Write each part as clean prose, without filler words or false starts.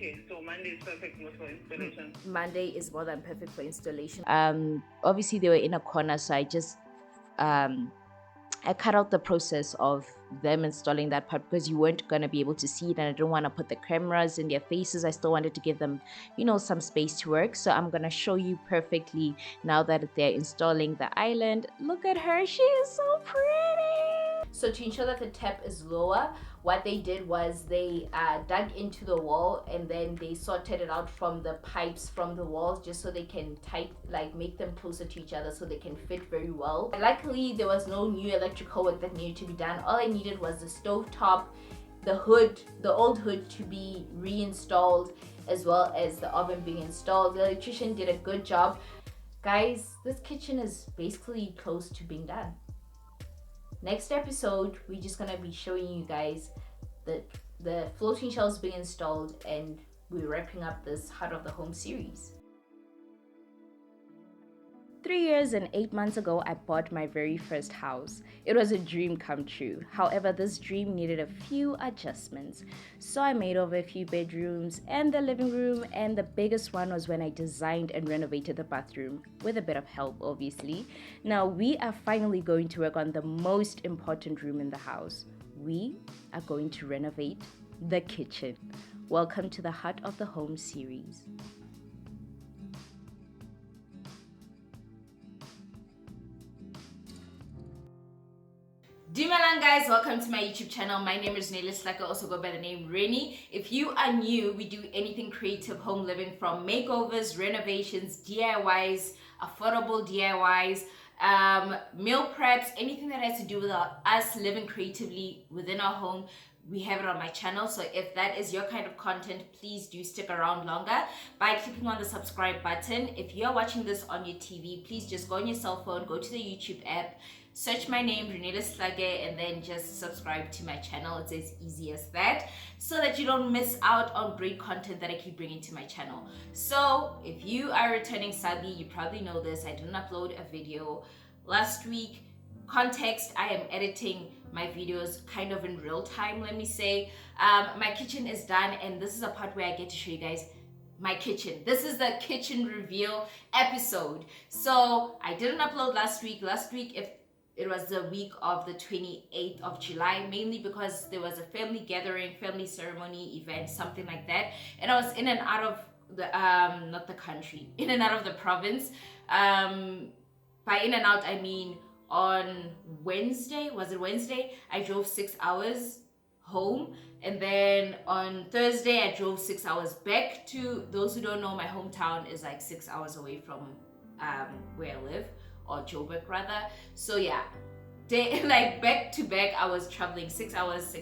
Okay, so Monday is perfect for installation. Monday is more than perfect for installation. Obviously they were in a corner, so I cut out the process of them installing that part because you weren't going to be able to see it, and I don't want to put the cameras in their faces. I still wanted to give them, some space to work. So I'm going to show you perfectly now that they're installing the island. Look at her. She is so pretty. So to ensure that the tap is lower, what they did was they dug into the wall and then they sorted it out from the pipes from the walls just so they can make them closer to each other so they can fit very well. Luckily, there was no new electrical work that needed to be done. All I needed was the stove top, the hood, the old hood to be reinstalled, as well as the oven being installed. The electrician did a good job. Guys, this kitchen is basically close to being done. Next episode, we're just gonna be showing you guys the floating shelves being installed, and we're wrapping up this Heart of the Home series. 3 years and 8 months ago, I bought my very first house. It was a dream come true. However, this dream needed a few adjustments. So I made over a few bedrooms and the living room, and the biggest one was when I designed and renovated the bathroom, with a bit of help, obviously. Now we are finally going to work on the most important room in the house. We are going to renovate the kitchen. Welcome to the Heart of the Home series. Dumelang guys, welcome to my YouTube channel. My name is Sehlake, also go by the name Reni. If you are new, we do anything creative home living, from makeovers, renovations, DIYs, affordable DIYs, meal preps, anything that has to do with us living creatively within our home. We have it on my channel, so if that is your kind of content, please do stick around longer by clicking on the subscribe button. If you're watching this on your TV, please just go on your cell phone, go to the YouTube app, search my name, Reneilwe, and then just subscribe to my channel. It's as easy as that, so that you don't miss out on great content that I keep bringing to my channel. So if you are returning Sabi, you probably know this, I didn't upload a video last week. Context, I am editing my videos kind of in real time, let me say. My kitchen is done, and this is a part where I get to show you guys my kitchen. This is the kitchen reveal episode. So I didn't upload last week. If it was the week of the 28th of July, mainly because there was a family gathering, family ceremony event, something like that, and I was in and out of the not the country, in and out of the province. By in and out, I mean on Wednesday, I drove 6 hours home, and then on Thursday I drove 6 hours back. To those who don't know, my hometown is like 6 hours away from where I live, or Joburg rather. So yeah, back to back I was traveling 6 hours,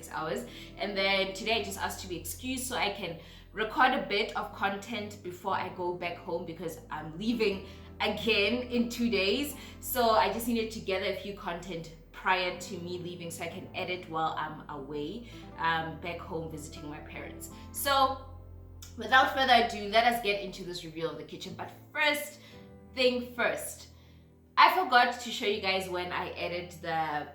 and then today I just asked to be excused so I can record a bit of content before I go back home, because I'm leaving again in 2 days. So I just needed to gather a few content prior to me leaving so I can edit while I'm away, back home visiting my parents. So without further ado, let us get into this reveal of the kitchen. But first thing first, I forgot to show you guys when I added the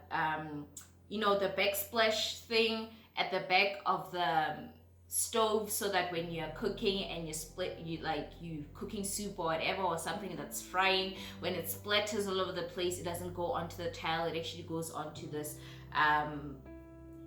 the backsplash thing at the back of the stove, so that when you're cooking and you cooking soup or whatever, or something that's frying, when it splatters all over the place, it doesn't go onto the tile, it actually goes onto this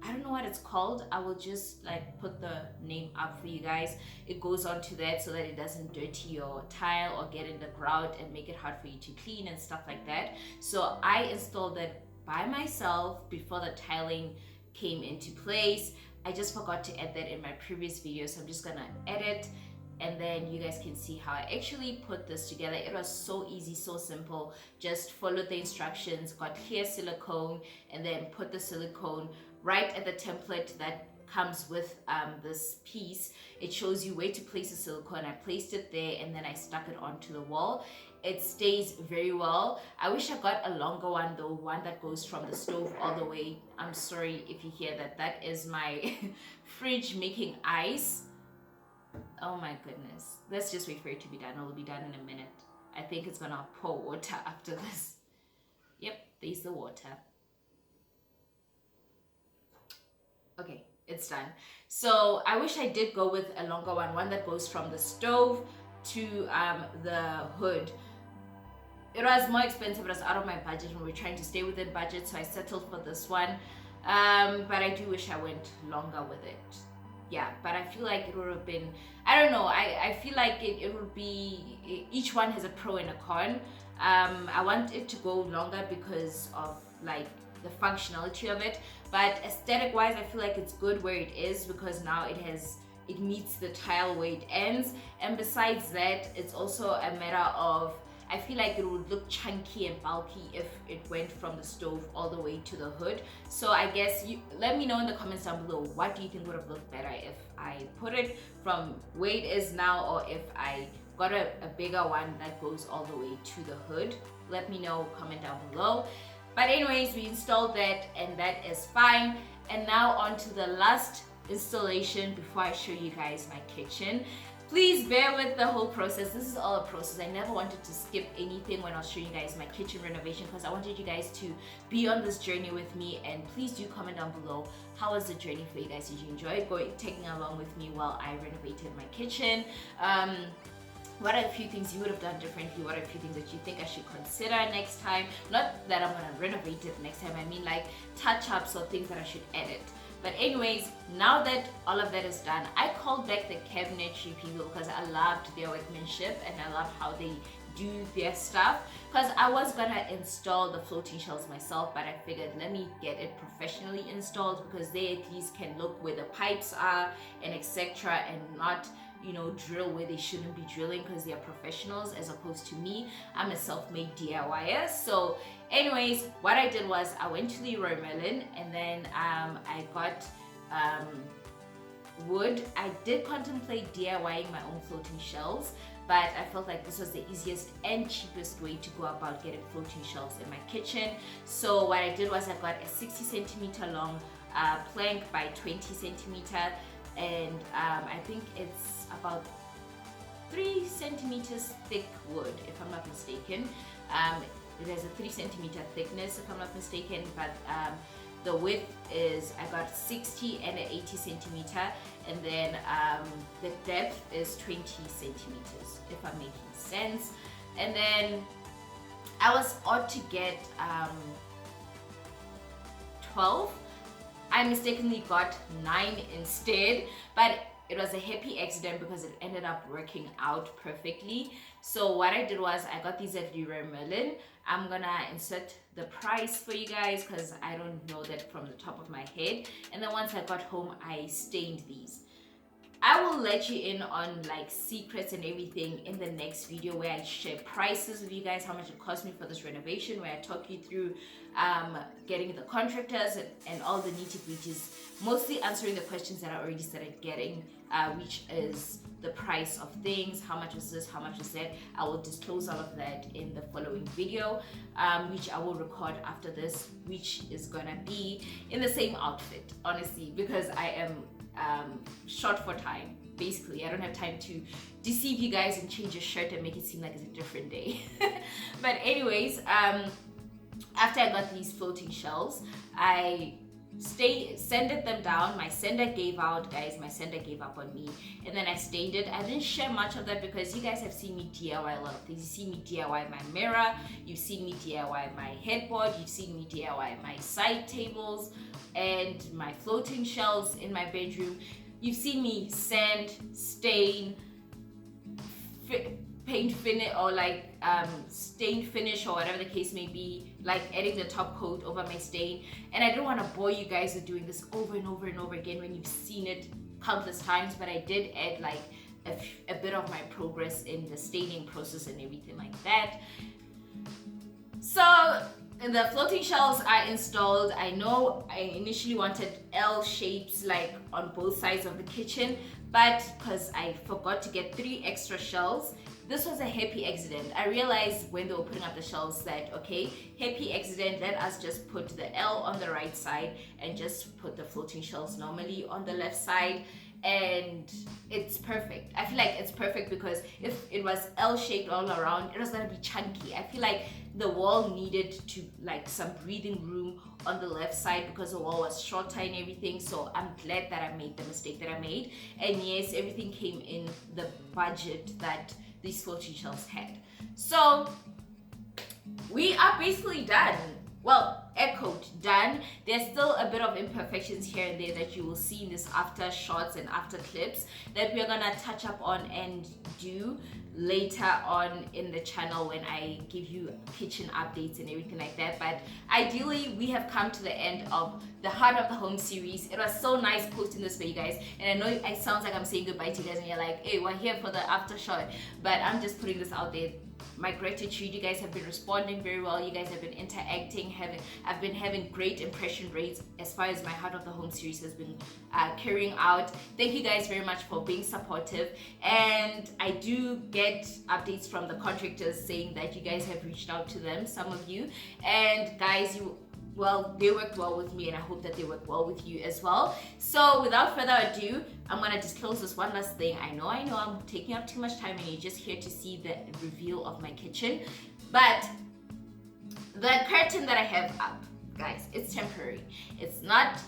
I don't know what it's called. I will just put the name up for you guys. It goes onto that so that it doesn't dirty your tile or get in the grout and make it hard for you to clean and stuff like that. So I installed that by myself before the tiling came into place. I just forgot to add that in my previous video, so I'm just gonna edit, and then you guys can see how I actually put this together. It was so easy, so simple. Just followed the instructions, got clear silicone, and then put the silicone right at the template that comes with this piece. It shows you where to place the silicone. I placed it there, and then I stuck it onto the wall. It stays very well. I wish I got a longer one though, one that goes from the stove all the way. I'm sorry if you hear that. That is my fridge making ice. Oh my goodness. Let's just wait for it to be done. It'll be done in a minute. I think it's gonna pour water after this. Yep, there's the water. Okay, it's done. So I wish I did go with a longer one that goes from the stove to the hood. It was more expensive, it was out of my budget, and we were trying to stay within budget, so I settled for this one. But I do wish I went longer with it. Yeah, but I feel like it would have been, I don't know, I feel like it would be, each one has a pro and a con. I want it to go longer because of like the functionality of it, but aesthetic wise I feel like it's good where it is, because now it meets the tile where it ends. And besides that, it's also a matter of, I feel like it would look chunky and bulky if it went from the stove all the way to the hood. So I guess let me know in the comments down below, what do you think would have looked better if I put it from where it is now, or if I got a bigger one that goes all the way to the hood. Let me know, comment down below. But anyways, we installed that and that is fine. And now on to the last installation before I show you guys my kitchen. Please bear with the whole process. This is all a process. I never wanted to skip anything when I was showing you guys my kitchen renovation, because I wanted you guys to be on this journey with me. And please do comment down below, how was the journey for you guys? Did you enjoy taking along with me while I renovated my kitchen? What are a few things you would have done differently? What are a few things that you think I should consider next time? Not that I'm gonna renovate it next time, I mean like touch-ups or things that I should edit. But anyways, now that all of that is done, I called back the cabinetry people because I loved their workmanship and I love how they do their stuff. Because I was gonna install the floating shelves myself, but I figured let me get it professionally installed, because they at least can look where the pipes are and etc., and not, you know, drill where they shouldn't be drilling, because they are professionals as opposed to me. I'm a self-made DIYer. So anyways, what I did was I went to Leroy Merlin, and then I got wood. I did contemplate DIYing my own floating shelves, but I felt like this was the easiest and cheapest way to go about getting floating shelves in my kitchen. So what I did was I got a 60 centimeter long plank by 20 centimeter, and I think it's about 3 centimeters thick wood, if I'm not mistaken. It has a 3 centimeter thickness, if I'm not mistaken, but the width is, I got 60 and an 80 centimeter, and then the depth is 20 centimeters, if I'm making sense. And then I was ought to get 12. I mistakenly got 9 instead, but it was a happy accident because it ended up working out perfectly. So what I did was I got these at Leroy Merlin. I'm gonna insert the price for you guys because I don't know that from the top of my head. And then once I got home, I stained these. I will let you in on like secrets and everything in the next video, where I share prices with you guys, how much it cost me for this renovation, where I talk you through getting the contractors and all the nitty-gritties, mostly answering the questions that I already started getting, which is the price of things, how much is this, how much is that. I will disclose all of that in the following video, which I will record after this, which is gonna be in the same outfit, honestly, because I am short for time. Basically, I don't have time to deceive you guys and change a shirt and make it seem like it's a different day. But anyways, after I got these floating shelves, I sanded them down. My sander gave out, guys. My sander gave up on me, and then I stained it. I didn't share much of that because you guys have seen me DIY a lot of things. You see me DIY my mirror, you've seen me DIY my headboard, you've seen me DIY my side tables and my floating shelves in my bedroom. You've seen me sand, stain, paint finish, or like stain finish, or whatever the case may be, like adding the top coat over my stain. And I don't want to bore you guys with doing this over and over and over again when you've seen it countless times, but I did add like a bit of my progress in the staining process and everything like that. So the floating shelves are installed. I know I initially wanted L shapes like on both sides of the kitchen, but because I forgot to get 3 extra shelves, this was a happy accident. I realized when they were putting up the shelves that, okay, happy accident, let us just put the L on the right side and just put the floating shelves normally on the left side, and it's perfect. I feel like it's perfect because if it was L-shaped all around, it was gonna be chunky. I feel like the wall needed to like some breathing room on the left side because the wall was shorter and everything. So I'm glad that I made the mistake that I made. And yes, everything came in the budget that these floating shelves had. So we are basically done. Well, air coat done. There's still a bit of imperfections here and there that you will see in this after shots and after clips that we're gonna touch up on and do later on in the channel when I give you kitchen updates and everything like that. But ideally, we have come to the end of the Heart of the Home series. It was so nice posting this for you guys, and I know it sounds like I'm saying goodbye to you guys and you're like, hey, we're here for the after shot, but I'm just putting this out there. My gratitude, you guys have been responding very well, you guys have been interacting, I've been having great impression rates as far as my Heart of the Home series has been carrying out. Thank you guys very much for being supportive, and I do get updates from the contractors saying that you guys have reached out to them, some of you, and guys, they worked well with me, and I hope that they work well with you as well. So without further ado, I'm gonna disclose this one last thing. I know I'm taking up too much time and you're just here to see the reveal of my kitchen, but the curtain that I have up, guys, it's temporary. It's not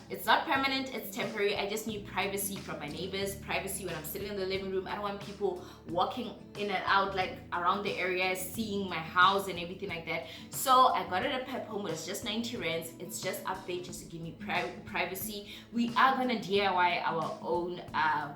permanent, it's temporary. I just need privacy from my neighbors, privacy when I'm sitting in the living room. I don't want people walking in and out like around the area, seeing my house and everything like that. So I got it at Pep Home, but it's just 90 rands. It's just up there just to give me privacy. We are gonna DIY our own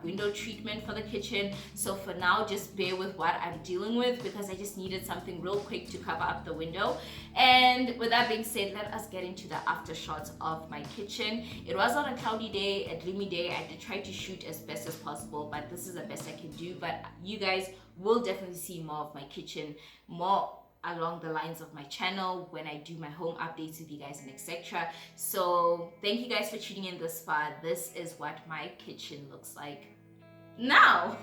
window treatment for the kitchen. So for now, just bear with what I'm dealing with because I just needed something real quick to cover up the window. And with that being said, let us get into the after shots of my kitchen. It was on a cloudy day, a gloomy day. I did try to shoot as best as possible, but this is the best I can do. But you guys will definitely see more of my kitchen, more along the lines of my channel when I do my home updates with you guys and etc. So thank you guys for tuning in this far. This is what my kitchen looks like now.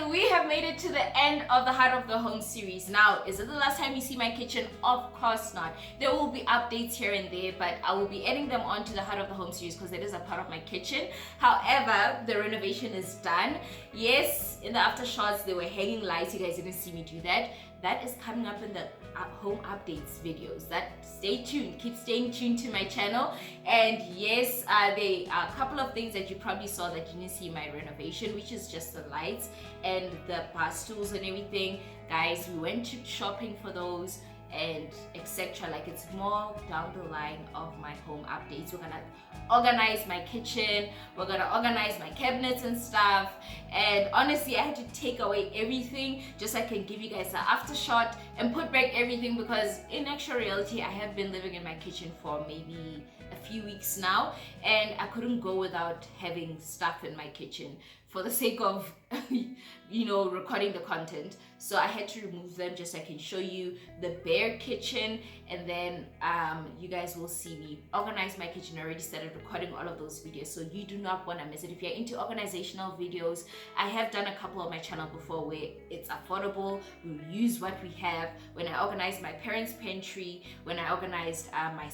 We have made it to the end of the Heart of the Home series. Now, is it the last time you see my kitchen? Of course not. There will be updates here and there, but I will be adding them onto the Heart of the Home series because it is a part of my kitchen. However, the renovation is done. Yes, in the after shots, they were hanging lights. You guys didn't see me do that. That is coming up in the home updates videos. Stay tuned, keep staying tuned to my channel. And yes, there are a couple of things that you probably saw that you didn't see in my renovation, which is just the lights and the bar stools and everything. Guys, we went to shopping for those and etc. Like, it's more down the line of my home updates. We're gonna organize my kitchen, we're gonna organize my cabinets and stuff, and honestly I had to take away everything just so I can give you guys an after shot and put back everything, because in actual reality I have been living in my kitchen for maybe a few weeks now, and I couldn't go without having stuff in my kitchen for the sake of recording the content. So I had to remove them just so I can show you the bare kitchen, and then you guys will see me organize my kitchen. I already started recording all of those videos, so you do not want to miss it. If you're into organizational videos, I have done a couple on my channel before where it's affordable. We'll use what we have. When I organized my parents' pantry, when I organized my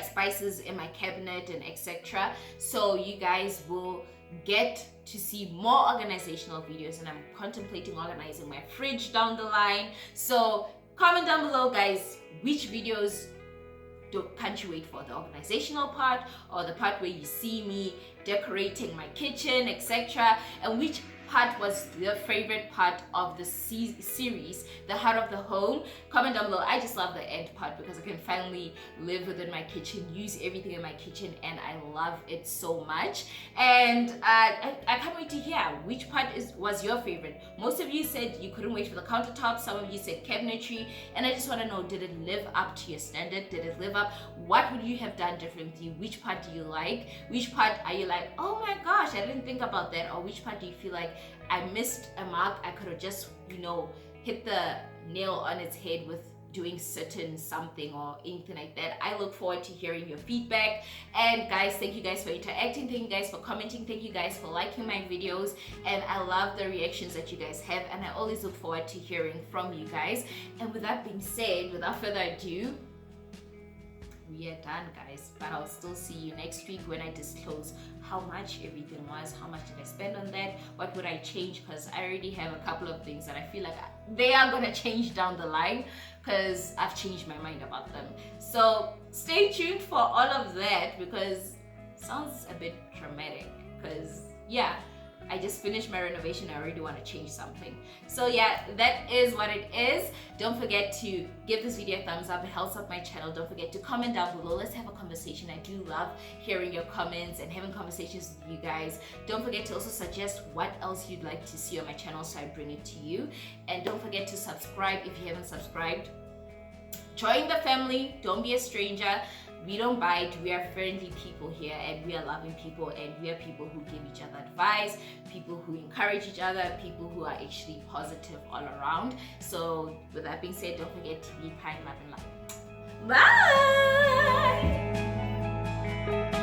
spices in my cabinet and etc. So you guys will get to see more organizational videos, and I'm contemplating organizing my fridge down the line. So comment down below, guys, which videos can't you wait for, the organizational part or the part where you see me decorating my kitchen, etc., and which part was your favorite part of the series, the heart of the home. Comment down below. I just love the end part because I can finally live within my kitchen, use everything in my kitchen, and I love it so much. And I can't wait to hear which part was your favorite. Most of you said you couldn't wait for the countertops, some of you said cabinetry, and I just want to know, did it live up to your standard? Did it live up? What would you have done differently? Which part do you like? Which part are you like, oh my gosh, I didn't think about that? Or which part do you feel like I missed a mark, I could have just hit the nail on its head with doing certain something or anything like that? I look forward to hearing your feedback. And guys, thank you guys for interacting, thank you guys for commenting, thank you guys for liking my videos, and I love the reactions that you guys have, and I always look forward to hearing from you guys. And with that being said, without further ado, we are done, guys, but I'll still see you next week when I disclose how much everything was, how much did I spend on that, what would I change, because I already have a couple of things that I feel like they are gonna change down the line because I've changed my mind about them. So stay tuned for all of that, because it sounds a bit dramatic, because yeah, I just finished my renovation. I already want to change something. So yeah, that is what it is. Don't forget to give this video a thumbs up. It helps out my channel. Don't forget to comment down below. Let's have a conversation. I do love hearing your comments and having conversations with you guys. Don't forget to also suggest what else you'd like to see on my channel so I bring it to you. And don't forget to subscribe if you haven't subscribed. Join the family. Don't be a stranger. We don't bite, we are friendly people here, and we are loving people, and we are people who give each other advice, people who encourage each other, people who are actually positive all around. So with that being said, don't forget to be kind, love, and love. Bye!